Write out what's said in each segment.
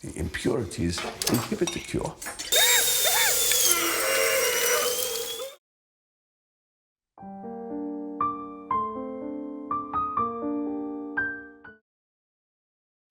The impurities inhibit the cure.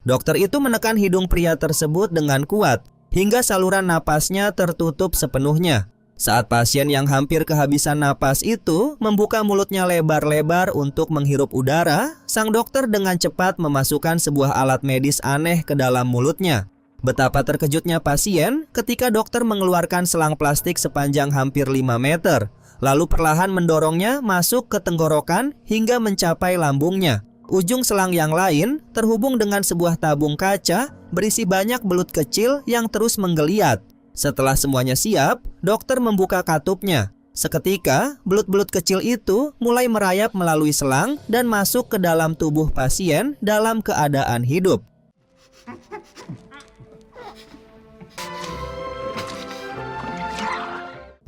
Dokter itu menekan hidung pria tersebut dengan kuat, hingga saluran napasnya tertutup sepenuhnya. Saat pasien yang hampir kehabisan napas itu membuka mulutnya lebar-lebar untuk menghirup udara, sang dokter dengan cepat memasukkan sebuah alat medis aneh ke dalam mulutnya. Betapa terkejutnya pasien ketika dokter mengeluarkan selang plastik sepanjang hampir 5 meter, lalu perlahan mendorongnya masuk ke tenggorokan hingga mencapai lambungnya. Ujung selang yang lain terhubung dengan sebuah tabung kaca berisi banyak belut kecil yang terus menggeliat. Setelah semuanya siap, dokter membuka katupnya. Seketika, belut-belut kecil itu mulai merayap melalui selang dan masuk ke dalam tubuh pasien dalam keadaan hidup.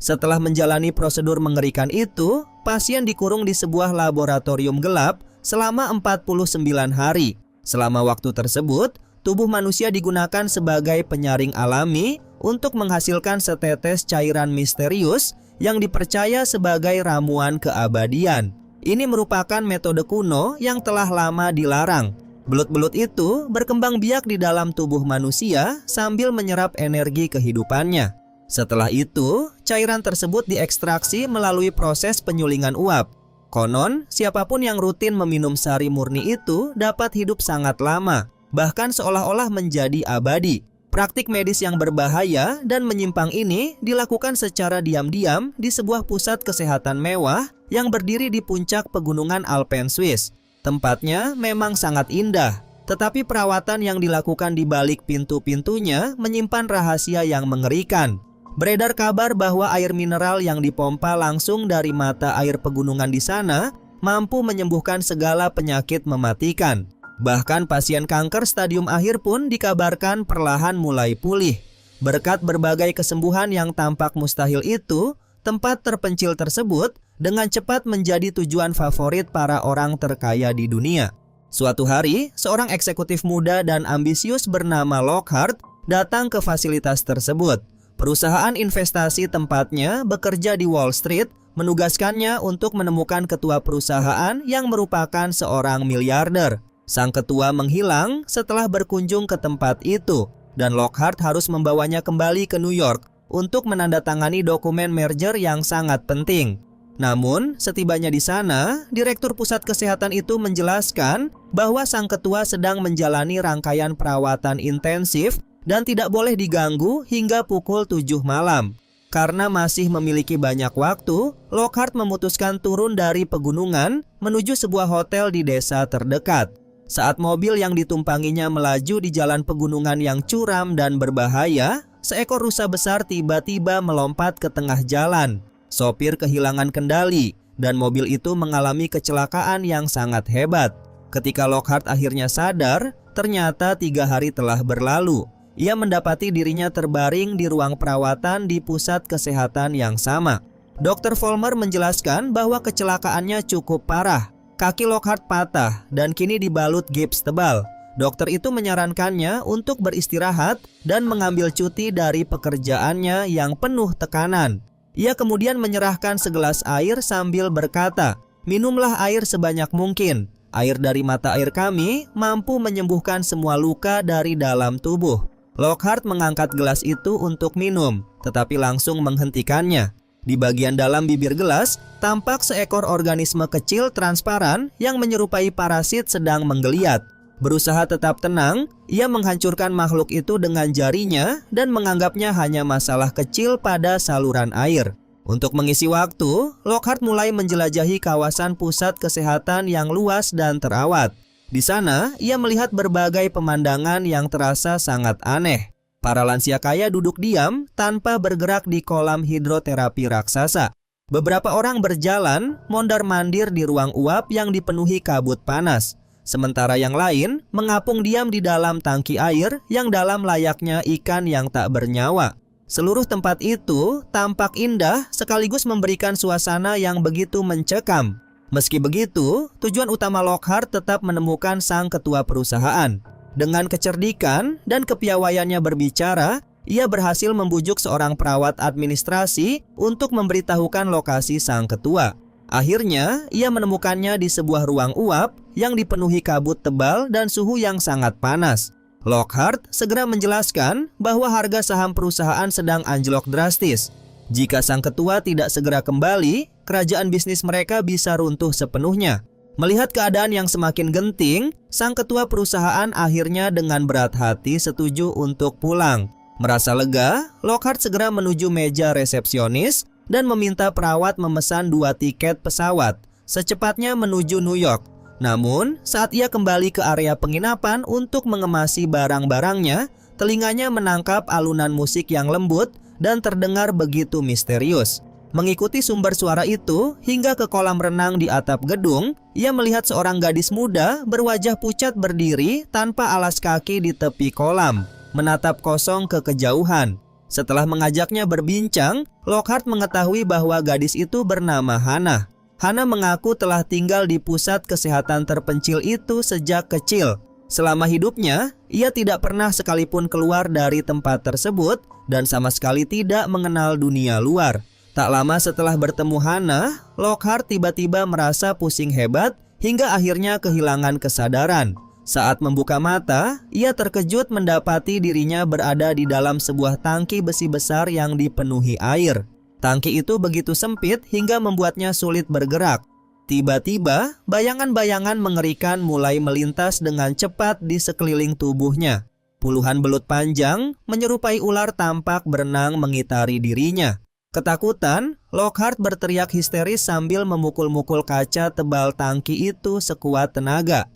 Setelah menjalani prosedur mengerikan itu, pasien dikurung di sebuah laboratorium gelap selama 49 hari. Selama waktu tersebut, tubuh manusia digunakan sebagai penyaring alami untuk menghasilkan setetes cairan misterius yang dipercaya sebagai ramuan keabadian. Ini merupakan metode kuno yang telah lama dilarang. Belut-belut itu berkembang biak di dalam tubuh manusia sambil menyerap energi kehidupannya. Setelah itu, cairan tersebut diekstraksi melalui proses penyulingan uap. Konon, siapapun yang rutin meminum sari murni itu dapat hidup sangat lama, bahkan seolah-olah menjadi abadi. Praktik medis yang berbahaya dan menyimpang ini dilakukan secara diam-diam di sebuah pusat kesehatan mewah yang berdiri di puncak pegunungan Alpen Swiss. Tempatnya memang sangat indah, tetapi perawatan yang dilakukan di balik pintu-pintunya menyimpan rahasia yang mengerikan. Beredar kabar bahwa air mineral yang dipompa langsung dari mata air pegunungan di sana mampu menyembuhkan segala penyakit mematikan. Bahkan pasien kanker stadium akhir pun dikabarkan perlahan mulai pulih. Berkat berbagai kesembuhan yang tampak mustahil itu, tempat terpencil tersebut dengan cepat menjadi tujuan favorit para orang terkaya di dunia. Suatu hari, seorang eksekutif muda dan ambisius bernama Lockhart datang ke fasilitas tersebut. Perusahaan investasi tempatnya bekerja di Wall Street menugaskannya untuk menemukan ketua perusahaan yang merupakan seorang miliarder. Sang ketua menghilang setelah berkunjung ke tempat itu, dan Lockhart harus membawanya kembali ke New York untuk menandatangani dokumen merger yang sangat penting. Namun, setibanya di sana, Direktur Pusat Kesehatan itu menjelaskan bahwa sang ketua sedang menjalani rangkaian perawatan intensif dan tidak boleh diganggu hingga pukul 7 malam. Karena masih memiliki banyak waktu, Lockhart memutuskan turun dari pegunungan menuju sebuah hotel di desa terdekat. Saat mobil yang ditumpanginya melaju di jalan pegunungan yang curam dan berbahaya, seekor rusa besar tiba-tiba melompat ke tengah jalan. Sopir kehilangan kendali, dan mobil itu mengalami kecelakaan yang sangat hebat. Ketika Lockhart akhirnya sadar, ternyata 3 hari telah berlalu. Ia mendapati dirinya terbaring di ruang perawatan di pusat kesehatan yang sama. Dr. Vollmer menjelaskan bahwa kecelakaannya cukup parah. Kaki Lockhart patah dan kini dibalut gips tebal. Dokter itu menyarankannya untuk beristirahat dan mengambil cuti dari pekerjaannya yang penuh tekanan. Ia kemudian menyerahkan segelas air sambil berkata, "Minumlah air sebanyak mungkin. Air dari mata air kami mampu menyembuhkan semua luka dari dalam tubuh." Lockhart mengangkat gelas itu untuk minum, tetapi langsung menghentikannya. Di bagian dalam bibir gelas, tampak seekor organisme kecil transparan yang menyerupai parasit sedang menggeliat. Berusaha tetap tenang, ia menghancurkan makhluk itu dengan jarinya dan menganggapnya hanya masalah kecil pada saluran air. Untuk mengisi waktu, Lockhart mulai menjelajahi kawasan pusat kesehatan yang luas dan terawat. Di sana, ia melihat berbagai pemandangan yang terasa sangat aneh. Para lansia kaya duduk diam tanpa bergerak di kolam hidroterapi raksasa. Beberapa orang berjalan, mondar-mandir di ruang uap yang dipenuhi kabut panas. Sementara yang lain mengapung diam di dalam tangki air yang dalam layaknya ikan yang tak bernyawa. Seluruh tempat itu tampak indah sekaligus memberikan suasana yang begitu mencekam. Meski begitu, tujuan utama Lockhart tetap menemukan sang ketua perusahaan. Dengan kecerdikan dan kepiawaiannya berbicara, ia berhasil membujuk seorang perawat administrasi untuk memberitahukan lokasi sang ketua. Akhirnya, ia menemukannya di sebuah ruang uap yang dipenuhi kabut tebal dan suhu yang sangat panas. Lockhart segera menjelaskan bahwa harga saham perusahaan sedang anjlok drastis. Jika sang ketua tidak segera kembali, kerajaan bisnis mereka bisa runtuh sepenuhnya. Melihat keadaan yang semakin genting, sang ketua perusahaan akhirnya dengan berat hati setuju untuk pulang. Merasa lega, Lockhart segera menuju meja resepsionis dan meminta perawat memesan 2 tiket pesawat secepatnya menuju New York. Namun, saat ia kembali ke area penginapan untuk mengemasi barang-barangnya, telinganya menangkap alunan musik yang lembut dan terdengar begitu misterius. Mengikuti sumber suara itu hingga ke kolam renang di atap gedung, ia melihat seorang gadis muda berwajah pucat berdiri tanpa alas kaki di tepi kolam, menatap kosong ke kejauhan. Setelah mengajaknya berbincang, Lockhart mengetahui bahwa gadis itu bernama Hannah. Hannah mengaku telah tinggal di pusat kesehatan terpencil itu sejak kecil. Selama hidupnya, ia tidak pernah sekalipun keluar dari tempat tersebut dan sama sekali tidak mengenal dunia luar. Tak lama setelah bertemu Hannah, Lockhart tiba-tiba merasa pusing hebat hingga akhirnya kehilangan kesadaran. Saat membuka mata, ia terkejut mendapati dirinya berada di dalam sebuah tangki besi besar yang dipenuhi air. Tangki itu begitu sempit hingga membuatnya sulit bergerak. Tiba-tiba, bayangan-bayangan mengerikan mulai melintas dengan cepat di sekeliling tubuhnya. Puluhan belut panjang menyerupai ular tampak berenang mengitari dirinya. Ketakutan, Lockhart berteriak histeris sambil memukul-mukul kaca tebal tangki itu sekuat tenaga.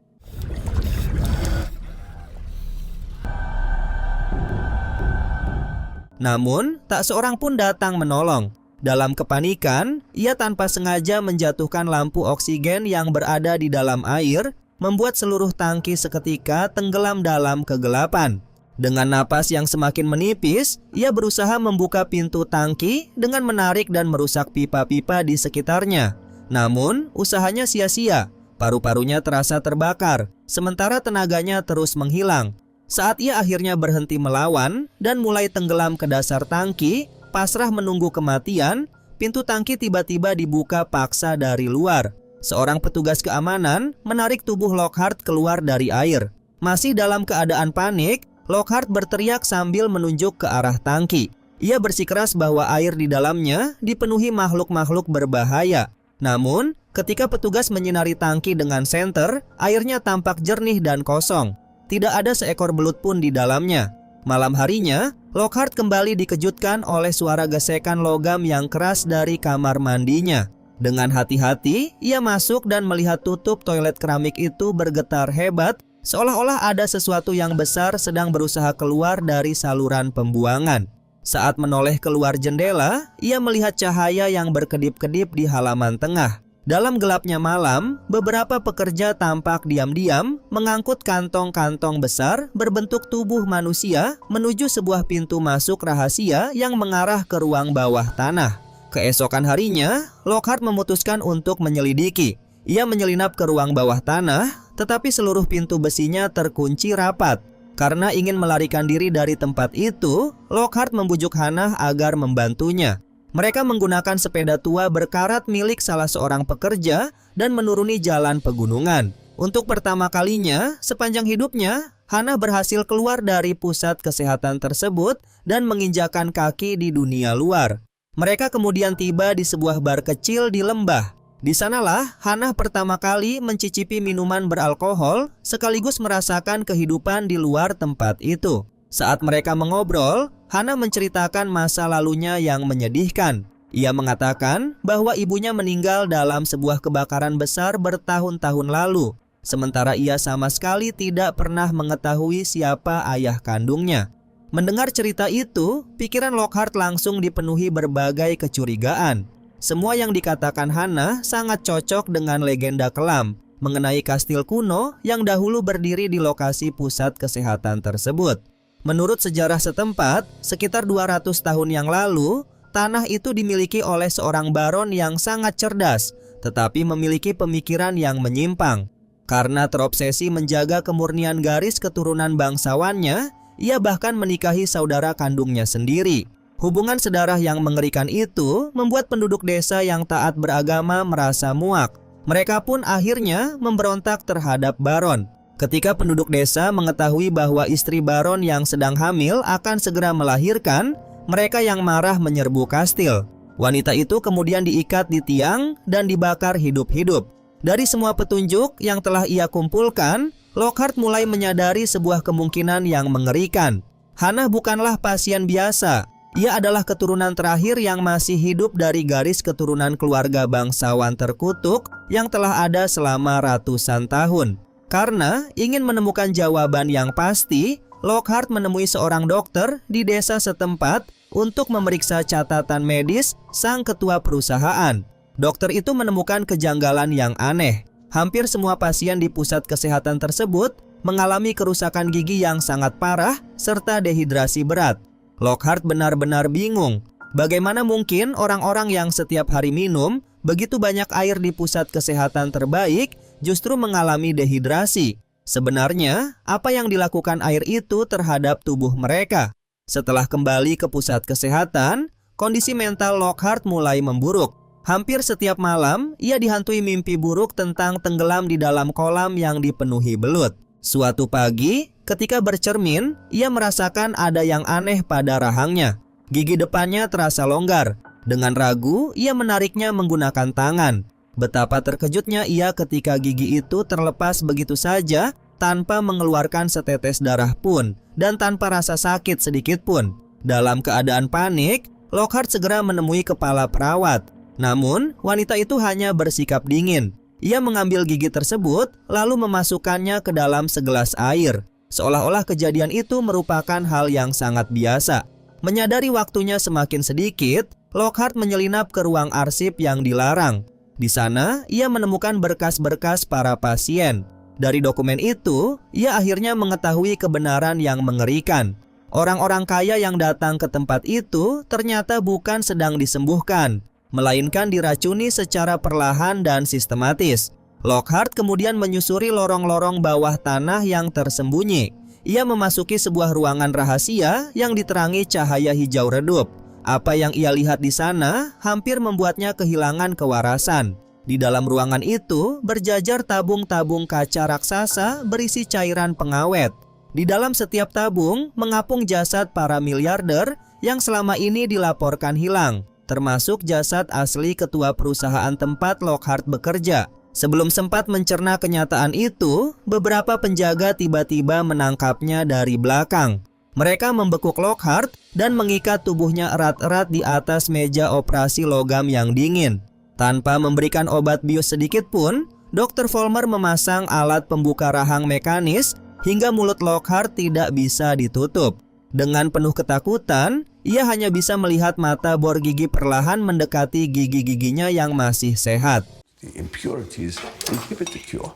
Namun, tak seorang pun datang menolong. Dalam kepanikan, ia tanpa sengaja menjatuhkan lampu oksigen yang berada di dalam air, membuat seluruh tangki seketika tenggelam dalam kegelapan. Dengan napas yang semakin menipis, ia berusaha membuka pintu tangki dengan menarik dan merusak pipa-pipa di sekitarnya. Namun, usahanya sia-sia. Paru-parunya terasa terbakar, sementara tenaganya terus menghilang. Saat ia akhirnya berhenti melawan dan mulai tenggelam ke dasar tangki, pasrah menunggu kematian, pintu tangki tiba-tiba dibuka paksa dari luar. Seorang petugas keamanan menarik tubuh Lockhart keluar dari air. Masih dalam keadaan panik, Lockhart berteriak sambil menunjuk ke arah tangki. Ia bersikeras bahwa air di dalamnya dipenuhi makhluk-makhluk berbahaya. Namun, ketika petugas menyinari tangki dengan senter, airnya tampak jernih dan kosong. Tidak ada seekor belut pun di dalamnya. Malam harinya, Lockhart kembali dikejutkan oleh suara gesekan logam yang keras dari kamar mandinya. Dengan hati-hati, ia masuk dan melihat tutup toilet keramik itu bergetar hebat, seolah-olah ada sesuatu yang besar sedang berusaha keluar dari saluran pembuangan. Saat menoleh keluar jendela, ia melihat cahaya yang berkedip-kedip di halaman tengah. Dalam gelapnya malam, beberapa pekerja tampak diam-diam mengangkut kantong-kantong besar berbentuk tubuh manusia menuju sebuah pintu masuk rahasia yang mengarah ke ruang bawah tanah. Keesokan harinya, Lockhart memutuskan untuk menyelidiki. Ia menyelinap ke ruang bawah tanah, tetapi seluruh pintu besinya terkunci rapat. Karena ingin melarikan diri dari tempat itu, Lockhart membujuk Hannah agar membantunya. Mereka menggunakan sepeda tua berkarat milik salah seorang pekerja dan menuruni jalan pegunungan. Untuk pertama kalinya sepanjang hidupnya, Hannah berhasil keluar dari pusat kesehatan tersebut dan menginjakan kaki di dunia luar. Mereka kemudian tiba di sebuah bar kecil di lembah. Di sanalah Hannah pertama kali mencicipi minuman beralkohol sekaligus merasakan kehidupan di luar tempat itu. Saat mereka mengobrol, Hannah menceritakan masa lalunya yang menyedihkan. Ia mengatakan bahwa ibunya meninggal dalam sebuah kebakaran besar bertahun-tahun lalu, sementara ia sama sekali tidak pernah mengetahui siapa ayah kandungnya. Mendengar cerita itu, pikiran Lockhart langsung dipenuhi berbagai kecurigaan. Semua yang dikatakan Hannah sangat cocok dengan legenda kelam mengenai kastil kuno yang dahulu berdiri di lokasi pusat kesehatan tersebut. Menurut sejarah setempat, sekitar 200 tahun yang lalu, tanah itu dimiliki oleh seorang baron yang sangat cerdas, tetapi memiliki pemikiran yang menyimpang. Karena terobsesi menjaga kemurnian garis keturunan bangsawannya, ia bahkan menikahi saudara kandungnya sendiri. Hubungan sedarah yang mengerikan itu membuat penduduk desa yang taat beragama merasa muak. Mereka pun akhirnya memberontak terhadap Baron. Ketika penduduk desa mengetahui bahwa istri Baron yang sedang hamil akan segera melahirkan, mereka yang marah menyerbu kastil. Wanita itu kemudian diikat di tiang dan dibakar hidup-hidup. Dari semua petunjuk yang telah ia kumpulkan, Lockhart mulai menyadari sebuah kemungkinan yang mengerikan. Hannah bukanlah pasien biasa. Ia adalah keturunan terakhir yang masih hidup dari garis keturunan keluarga bangsawan terkutuk yang telah ada selama ratusan tahun. Karena ingin menemukan jawaban yang pasti, Lockhart menemui seorang dokter di desa setempat untuk memeriksa catatan medis sang ketua perusahaan. Dokter itu menemukan kejanggalan yang aneh. Hampir semua pasien di pusat kesehatan tersebut mengalami kerusakan gigi yang sangat parah serta dehidrasi berat. Lockhart benar-benar bingung. Bagaimana mungkin orang-orang yang setiap hari minum begitu banyak air di pusat kesehatan terbaik justru mengalami dehidrasi? Sebenarnya, apa yang dilakukan air itu terhadap tubuh mereka? Setelah kembali ke pusat kesehatan, kondisi mental Lockhart mulai memburuk. Hampir setiap malam, ia dihantui mimpi buruk tentang tenggelam di dalam kolam yang dipenuhi belut. Suatu pagi, ketika bercermin, ia merasakan ada yang aneh pada rahangnya. Gigi depannya terasa longgar. Dengan ragu, ia menariknya menggunakan tangan. Betapa terkejutnya ia ketika gigi itu terlepas begitu saja tanpa mengeluarkan setetes darah pun dan tanpa rasa sakit sedikit pun. Dalam keadaan panik, Lockhart segera menemui kepala perawat. Namun, wanita itu hanya bersikap dingin. Ia mengambil gigi tersebut, lalu memasukkannya ke dalam segelas air. Seolah-olah kejadian itu merupakan hal yang sangat biasa. Menyadari waktunya semakin sedikit, Lockhart menyelinap ke ruang arsip yang dilarang. Di sana, ia menemukan berkas-berkas para pasien. Dari dokumen itu, ia akhirnya mengetahui kebenaran yang mengerikan. Orang-orang kaya yang datang ke tempat itu ternyata bukan sedang disembuhkan, melainkan diracuni secara perlahan dan sistematis. Lockhart kemudian menyusuri lorong-lorong bawah tanah yang tersembunyi. Ia memasuki sebuah ruangan rahasia yang diterangi cahaya hijau redup. Apa yang ia lihat di sana hampir membuatnya kehilangan kewarasan. Di dalam ruangan itu berjajar tabung-tabung kaca raksasa berisi cairan pengawet. Di dalam setiap tabung mengapung jasad para miliarder yang selama ini dilaporkan hilang, termasuk jasad asli ketua perusahaan tempat Lockhart bekerja. Sebelum sempat mencerna kenyataan itu, beberapa penjaga tiba-tiba menangkapnya dari belakang. Mereka membekuk Lockhart dan mengikat tubuhnya erat-erat di atas meja operasi logam yang dingin. Tanpa memberikan obat bius sedikit pun, Dr. Vollmer memasang alat pembuka rahang mekanis hingga mulut Lockhart tidak bisa ditutup. Dengan penuh ketakutan, ia hanya bisa melihat mata bor gigi perlahan mendekati gigi-giginya yang masih sehat. The impurities inhibit the cure.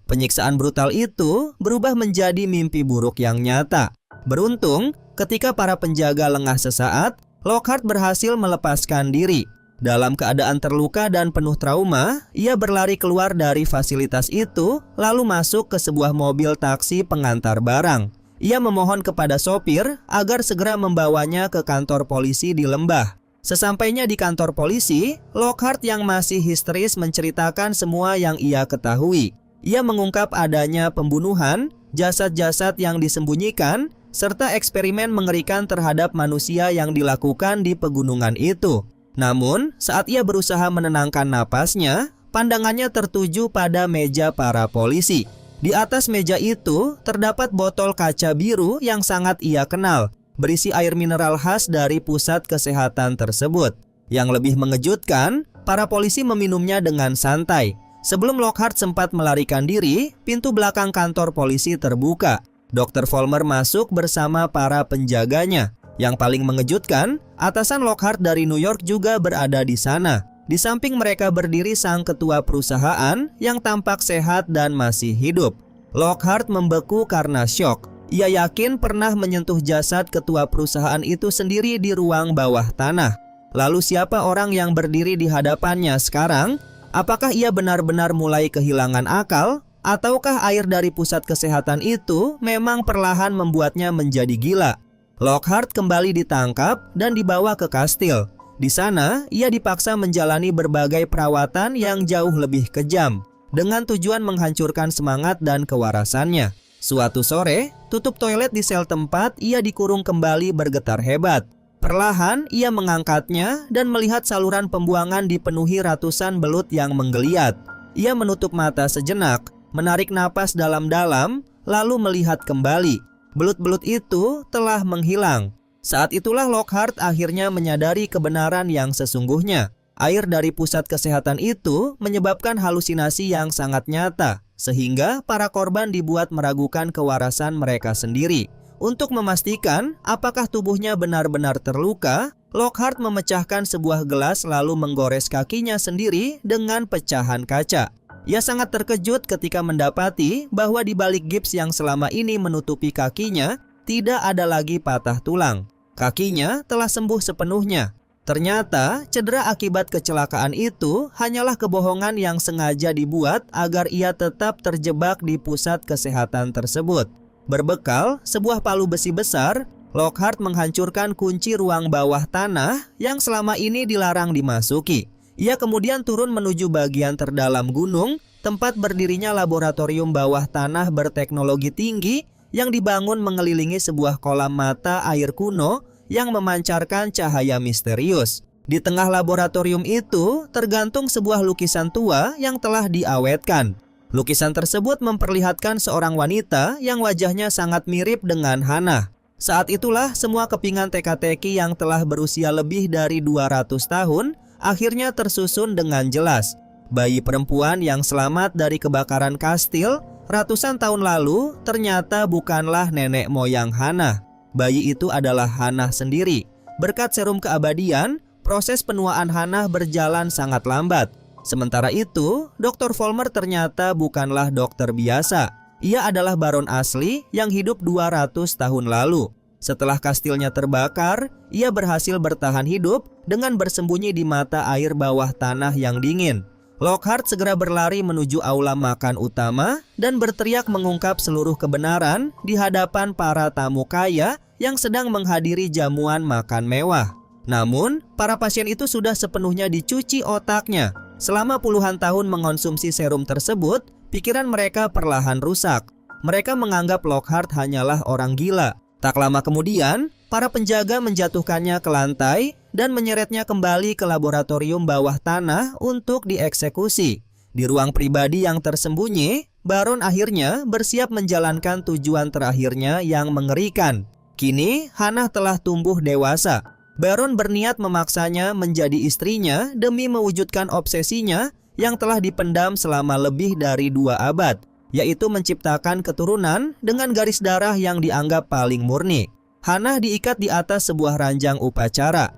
Penyiksaan brutal itu berubah menjadi mimpi buruk yang nyata. Beruntung, ketika para penjaga lengah sesaat, Lockhart berhasil melepaskan diri. Dalam keadaan terluka dan penuh trauma, ia berlari keluar dari fasilitas itu, lalu masuk ke sebuah mobil taksi pengantar barang. Ia memohon kepada sopir agar segera membawanya ke kantor polisi di lembah. Sesampainya di kantor polisi, Lockhart yang masih histeris menceritakan semua yang ia ketahui. Ia mengungkap adanya pembunuhan, jasad-jasad yang disembunyikan, serta eksperimen mengerikan terhadap manusia yang dilakukan di pegunungan itu. Namun, saat ia berusaha menenangkan napasnya, pandangannya tertuju pada meja para polisi. Di atas meja itu terdapat botol kaca biru yang sangat ia kenal, berisi air mineral khas dari pusat kesehatan tersebut. Yang lebih mengejutkan, para polisi meminumnya dengan santai. Sebelum Lockhart sempat melarikan diri, pintu belakang kantor polisi terbuka. Dr. Vollmer masuk bersama para penjaganya. Yang paling mengejutkan, atasan Lockhart dari New York juga berada di sana. Di samping mereka berdiri sang ketua perusahaan yang tampak sehat dan masih hidup. Lockhart membeku karena syok. Ia yakin pernah menyentuh jasad ketua perusahaan itu sendiri di ruang bawah tanah. Lalu siapa orang yang berdiri di hadapannya sekarang? Apakah ia benar-benar mulai kehilangan akal? Ataukah air dari pusat kesehatan itu memang perlahan membuatnya menjadi gila? Lockhart kembali ditangkap dan dibawa ke kastil. Di sana, ia dipaksa menjalani berbagai perawatan yang jauh lebih kejam dengan tujuan menghancurkan semangat dan kewarasannya. Suatu sore, tutup toilet di sel tempat ia dikurung kembali bergetar hebat. Perlahan, ia mengangkatnya dan melihat saluran pembuangan dipenuhi ratusan belut yang menggeliat. Ia menutup mata sejenak, menarik napas dalam-dalam, lalu melihat kembali. Belut-belut itu telah menghilang. Saat itulah Lockhart akhirnya menyadari kebenaran yang sesungguhnya. Air dari pusat kesehatan itu menyebabkan halusinasi yang sangat nyata, sehingga para korban dibuat meragukan kewarasan mereka sendiri. Untuk memastikan apakah tubuhnya benar-benar terluka, Lockhart memecahkan sebuah gelas lalu menggores kakinya sendiri dengan pecahan kaca. Ia sangat terkejut ketika mendapati bahwa di balik gips yang selama ini menutupi kakinya, tidak ada lagi patah tulang. Kakinya telah sembuh sepenuhnya. Ternyata cedera akibat kecelakaan itu hanyalah kebohongan yang sengaja dibuat agar ia tetap terjebak di pusat kesehatan tersebut. Berbekal sebuah palu besi besar, Lockhart menghancurkan kunci ruang bawah tanah yang selama ini dilarang dimasuki. Ia kemudian turun menuju bagian terdalam gunung, tempat berdirinya laboratorium bawah tanah berteknologi tinggi yang dibangun mengelilingi sebuah kolam mata air kuno yang memancarkan cahaya misterius. Di tengah laboratorium itu tergantung sebuah lukisan tua yang telah diawetkan. Lukisan tersebut memperlihatkan seorang wanita yang wajahnya sangat mirip dengan Hannah. Saat itulah semua kepingan teka-teki yang telah berusia lebih dari 200 tahun akhirnya tersusun dengan jelas. Bayi perempuan yang selamat dari kebakaran kastil ratusan tahun lalu ternyata bukanlah nenek moyang Hannah. Bayi itu adalah Hannah sendiri. Berkat serum keabadian, proses penuaan Hannah berjalan sangat lambat. Sementara itu, Dr. Vollmer ternyata bukanlah dokter biasa. Ia adalah baron asli yang hidup 200 tahun lalu. Setelah kastilnya terbakar, ia berhasil bertahan hidup dengan bersembunyi di mata air bawah tanah yang dingin. Lockhart segera berlari menuju aula makan utama dan berteriak mengungkap seluruh kebenaran di hadapan para tamu kaya yang sedang menghadiri jamuan makan mewah. Namun, para pasien itu sudah sepenuhnya dicuci otaknya. Selama puluhan tahun mengonsumsi serum tersebut, pikiran mereka perlahan rusak. Mereka menganggap Lockhart hanyalah orang gila. Tak lama kemudian, para penjaga menjatuhkannya ke lantai dan menyeretnya kembali ke laboratorium bawah tanah untuk dieksekusi. Di ruang pribadi yang tersembunyi, Baron akhirnya bersiap menjalankan tujuan terakhirnya yang mengerikan. Kini, Hannah telah tumbuh dewasa. Baron berniat memaksanya menjadi istrinya demi mewujudkan obsesinya yang telah dipendam selama lebih dari 2 abad, yaitu menciptakan keturunan dengan garis darah yang dianggap paling murni. Hannah diikat di atas sebuah ranjang upacara.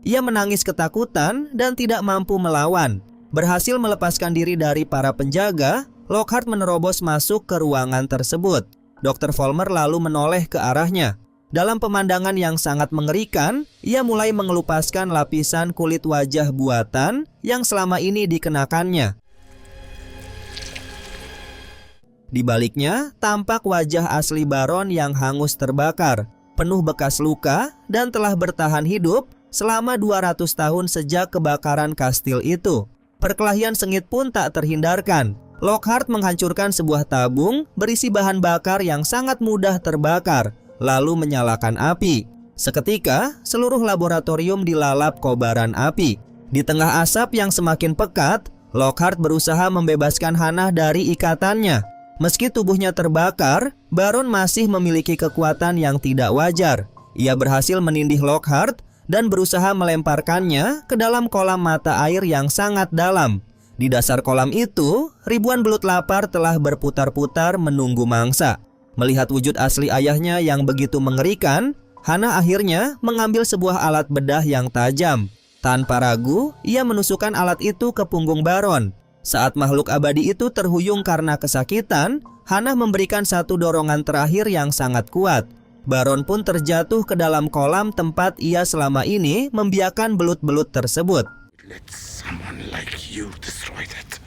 Ia menangis ketakutan dan tidak mampu melawan. Berhasil melepaskan diri dari para penjaga, Lockhart menerobos masuk ke ruangan tersebut. Dr. Vollmer lalu menoleh ke arahnya. Dalam pemandangan yang sangat mengerikan, ia mulai mengelupaskan lapisan kulit wajah buatan yang selama ini dikenakannya. Di baliknya, tampak wajah asli Baron yang hangus terbakar, penuh bekas luka dan telah bertahan hidup selama 200 tahun sejak kebakaran kastil itu. Perkelahian sengit pun tak terhindarkan. Lockhart menghancurkan sebuah tabung berisi bahan bakar yang sangat mudah terbakar, lalu menyalakan api. Seketika, seluruh laboratorium dilalap kobaran api. Di tengah asap yang semakin pekat, Lockhart berusaha membebaskan Hannah dari ikatannya. Meski tubuhnya terbakar, Baron masih memiliki kekuatan yang tidak wajar. Ia berhasil menindih Lockhart dan berusaha melemparkannya ke dalam kolam mata air yang sangat dalam. Di dasar kolam itu, ribuan belut lapar telah berputar-putar menunggu mangsa. Melihat wujud asli ayahnya yang begitu mengerikan, Hannah akhirnya mengambil sebuah alat bedah yang tajam. Tanpa ragu, ia menusukkan alat itu ke punggung Baron. Saat makhluk abadi itu terhuyung karena kesakitan, Hannah memberikan satu dorongan terakhir yang sangat kuat. Baron pun terjatuh ke dalam kolam tempat ia selama ini membiarkan belut-belut tersebut. Let someone like you destroy that.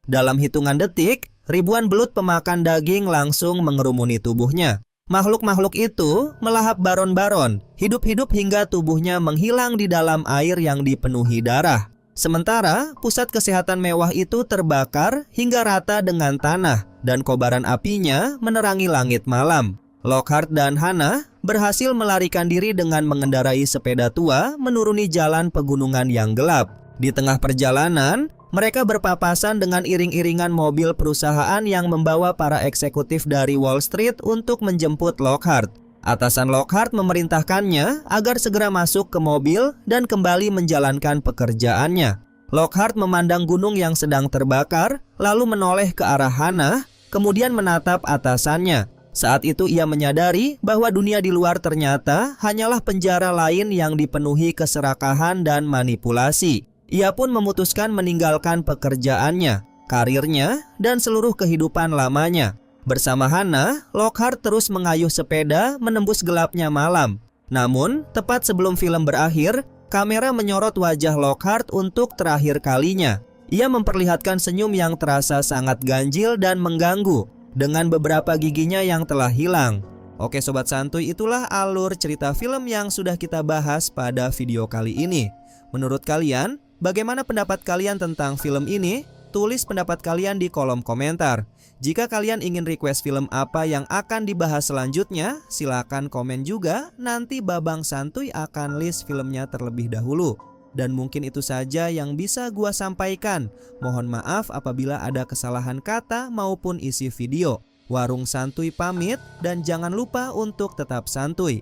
Dalam hitungan detik, ribuan belut pemakan daging langsung mengerumuni tubuhnya. Makhluk-makhluk itu melahap Baron-Baron, hidup-hidup hingga tubuhnya menghilang di dalam air yang dipenuhi darah. Sementara, pusat kesehatan mewah itu terbakar hingga rata dengan tanah dan kobaran apinya menerangi langit malam. Lockhart dan Hannah berhasil melarikan diri dengan mengendarai sepeda tua menuruni jalan pegunungan yang gelap. Di tengah perjalanan, mereka berpapasan dengan iring-iringan mobil perusahaan yang membawa para eksekutif dari Wall Street untuk menjemput Lockhart. Atasan Lockhart memerintahkannya agar segera masuk ke mobil dan kembali menjalankan pekerjaannya. Lockhart memandang gunung yang sedang terbakar, lalu menoleh ke arah Hannah, kemudian menatap atasannya. Saat itu ia menyadari bahwa dunia di luar ternyata hanyalah penjara lain yang dipenuhi keserakahan dan manipulasi. Ia pun memutuskan meninggalkan pekerjaannya, karirnya, dan seluruh kehidupan lamanya. Bersama Hannah, Lockhart terus mengayuh sepeda menembus gelapnya malam. Namun, tepat sebelum film berakhir, kamera menyorot wajah Lockhart untuk terakhir kalinya. Ia memperlihatkan senyum yang terasa sangat ganjil dan mengganggu, dengan beberapa giginya yang telah hilang. Oke Sobat Santuy, itulah alur cerita film yang sudah kita bahas pada video kali ini. Menurut kalian, bagaimana pendapat kalian tentang film ini? Tulis pendapat kalian di kolom komentar. Jika kalian ingin request film apa yang akan dibahas selanjutnya, silakan komen juga. Nanti Babang Santuy akan list filmnya terlebih dahulu. Dan mungkin itu saja yang bisa gua sampaikan. Mohon maaf apabila ada kesalahan kata maupun isi video. Warung Santuy pamit dan jangan lupa untuk tetap santuy.